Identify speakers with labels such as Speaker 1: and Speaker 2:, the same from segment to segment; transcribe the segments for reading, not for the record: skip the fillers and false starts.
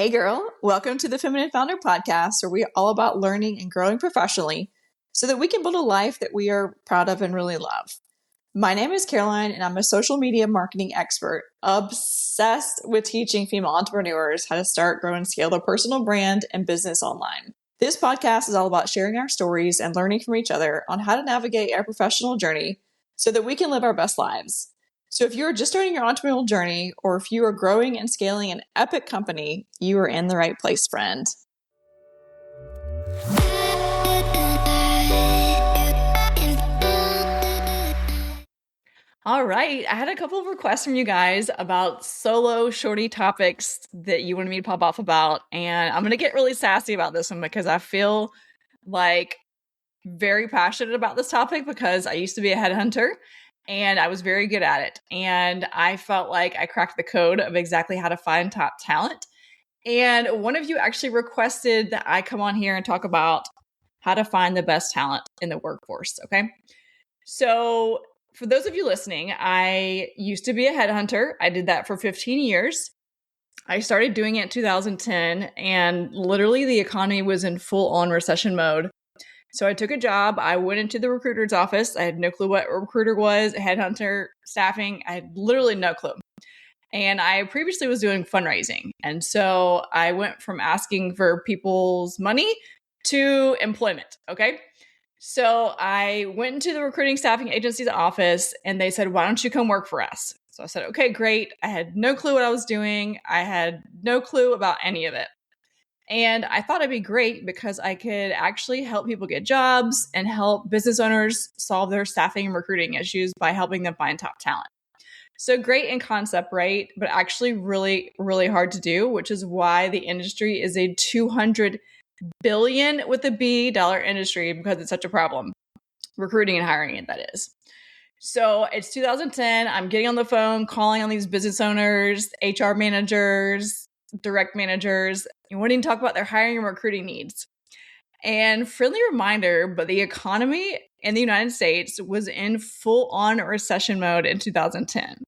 Speaker 1: Hey girl, welcome to the Feminine Founder Podcast, where we're all about learning and growing professionally so that we can build a life that we are proud of and really love. My name is Caroline, and I'm a social media marketing expert, obsessed with teaching female entrepreneurs how to start, grow, and scale their personal brand and business online. This podcast is all about sharing our stories and learning from each other on how to navigate our professional journey so that we can live our best lives. So if you're just starting your entrepreneurial journey, or if you are growing and scaling an epic company, you are in the right place, friend. All right. I had a couple of requests from you guys about solo shorty topics that you wanted me to pop off about. And I'm going to get really sassy about this one because I feel like very passionate about this topic because I used to be a headhunter and I was very good at it. And I felt like I cracked the code of exactly how to find top talent. And one of you actually requested that I come on here and talk about how to find the best talent in the workforce. Okay. So for those of you listening, I used to be a headhunter. I did that for 15 years. I started doing it in 2010, and literally the economy was in full-on recession mode. So I took a job. I went into the recruiter's office. I had no clue what a recruiter was, a headhunter, staffing. I had literally no clue. And I previously was doing fundraising. And so I went from asking for people's money to employment. Okay. So I went into the recruiting staffing agency's office and they said, why don't you come work for us? So I said, okay, great. I had no clue what I was doing. I had no clue about any of it. And I thought it'd be great because I could actually help people get jobs and help business owners solve their staffing and recruiting issues by helping them find top talent. So great in concept, right? But actually really, really hard to do, which is why the industry is a $200 billion with a B dollar industry because it's such a problem. Recruiting and hiring it, that is. So it's 2010. I'm getting on the phone, calling on these business owners, HR managers, direct managers, and wanting to talk about their hiring and recruiting needs. And friendly reminder, but the economy in the United States was in full-on recession mode in 2010.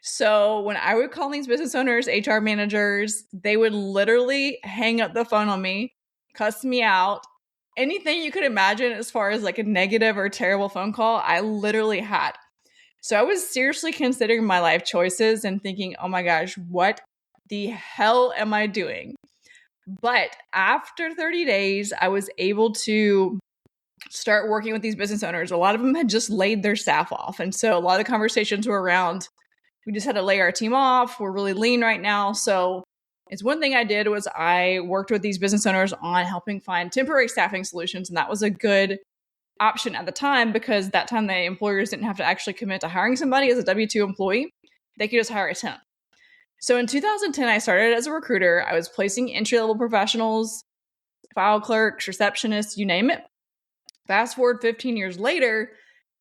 Speaker 1: So when I would call these business owners, HR managers, they would literally hang up the phone on me, cuss me out. Anything you could imagine as far as like a negative or terrible phone call, I literally had. So I was seriously considering my life choices and thinking, oh my gosh, what the hell am I doing? But after 30 days, I was able to start working with these business owners. A lot of them had just laid their staff off. And so a lot of the conversations were around, we just had to lay our team off. We're really lean right now. So it's one thing I did was I worked with these business owners on helping find temporary staffing solutions. And that was a good option at the time because that time the employers didn't have to actually commit to hiring somebody as a W-2 employee. They could just hire a temp. So in 2010, I started as a recruiter. I was placing entry-level professionals, file clerks, receptionists, you name it. Fast forward 15 years later,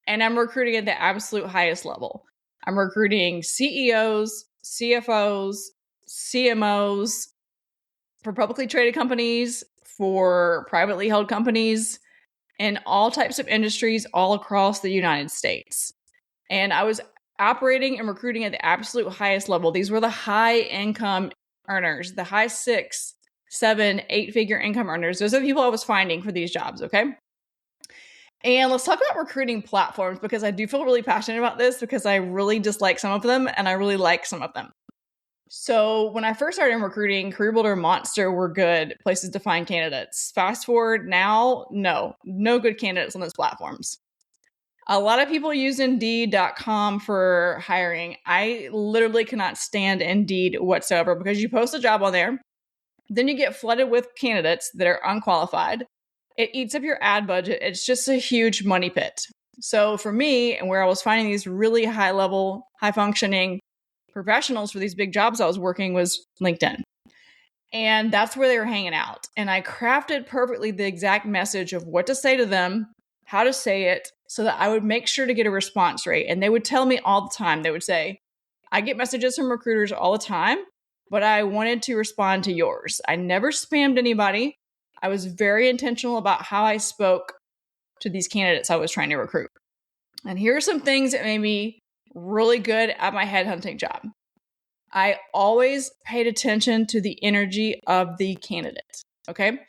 Speaker 1: and I'm recruiting at the absolute highest level. I'm recruiting CEOs, CFOs, CMOs for publicly traded companies, for privately held companies, in all types of industries all across the United States. And I was operating and recruiting at the absolute highest level. These were the high income earners, the high 6, 7, 8-figure income earners. Those are the people I was finding for these jobs, okay? And let's talk about recruiting platforms because I do feel really passionate about this because I really dislike some of them and I really like some of them. So when I first started in recruiting, Career Builder, Monster were good places to find candidates. Fast forward now, no good candidates on those platforms. A lot of people use Indeed.com for hiring. I literally cannot stand Indeed whatsoever because you post a job on there, then you get flooded with candidates that are unqualified. It eats up your ad budget. It's just a huge money pit. So for me, and where I was finding these really high level, high functioning professionals for these big jobs I was working was LinkedIn. And that's where they were hanging out. And I crafted perfectly the exact message of what to say to them, how to say it, so that I would make sure to get a response rate. And they would tell me all the time, they would say, I get messages from recruiters all the time, but I wanted to respond to yours. I never spammed anybody. I was very intentional about how I spoke to these candidates I was trying to recruit. And here are some things that made me really good at my headhunting job. I always paid attention to the energy of the candidate. Okay.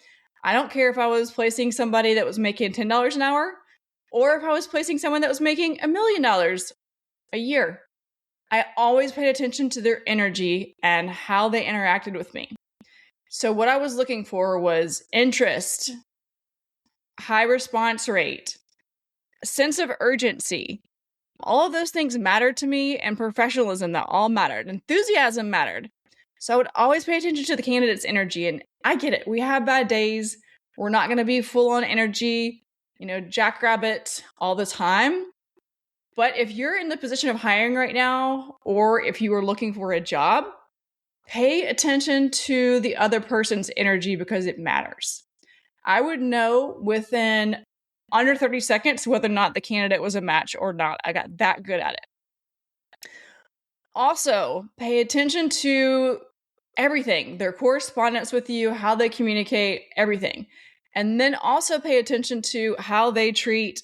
Speaker 1: I don't care if I was placing somebody that was making $10 an hour or if I was placing someone that was making $1 million a year. I always paid attention to their energy and how they interacted with me. So what I was looking for was interest, high response rate, sense of urgency. All of those things mattered to me, and professionalism, that all mattered. Enthusiasm mattered. So I would always pay attention to the candidate's energy. And I get it. We have bad days. We're not going to be full on energy, jackrabbit all the time. But if you're in the position of hiring right now, or if you are looking for a job, pay attention to the other person's energy because it matters. I would know within under 30 seconds whether or not the candidate was a match or not. I got that good at it. Also, pay attention to everything, their correspondence with you, how they communicate, everything. And then also pay attention to how they treat,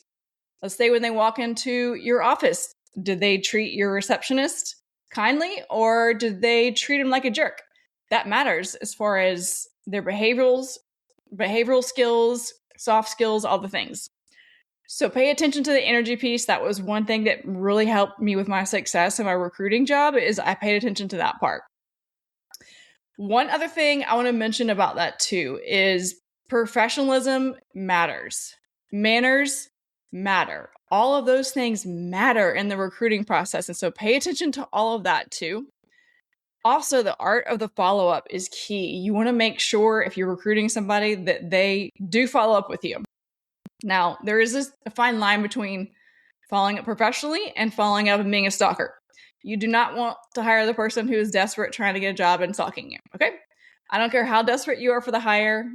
Speaker 1: let's say when they walk into your office, did they treat your receptionist kindly or did they treat him like a jerk? That matters as far as their behavioral skills, soft skills, all the things. So pay attention to the energy piece. That was one thing that really helped me with my success in my recruiting job, is I paid attention to that part. One other thing I want to mention about that too is professionalism matters. Manners matter. All of those things matter in the recruiting process. And so pay attention to all of that too. Also, the art of the follow-up is key. You want to make sure if you're recruiting somebody that they do follow up with you. Now, there is a fine line between following up professionally and following up and being a stalker. You do not want to hire the person who is desperate trying to get a job and stalking you, okay? I don't care how desperate you are for the hire.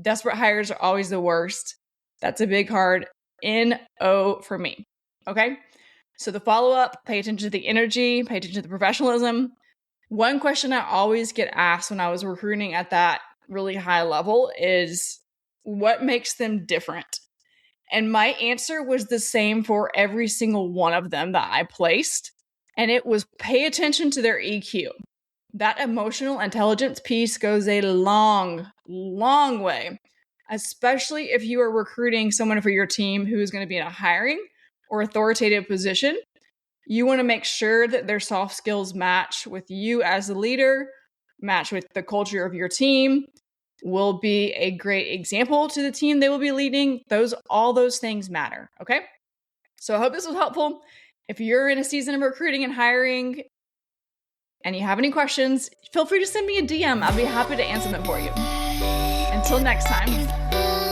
Speaker 1: Desperate hires are always the worst. That's a big hard N-O for me, okay? So the follow-up, pay attention to the energy, pay attention to the professionalism. One question I always get asked when I was recruiting at that really high level is, what makes them different? And my answer was the same for every single one of them that I placed. And it was pay attention to their EQ. That emotional intelligence piece goes a long, long way, especially if you are recruiting someone for your team who is going to be in a hiring or authoritative position. You want to make sure that their soft skills match with you as a leader, match with the culture of your team, will be a great example to the team they will be leading. All those things matter, okay? So I hope this was helpful. If you're in a season of recruiting and hiring and you have any questions, feel free to send me a DM. I'll be happy to answer them for you. Until next time.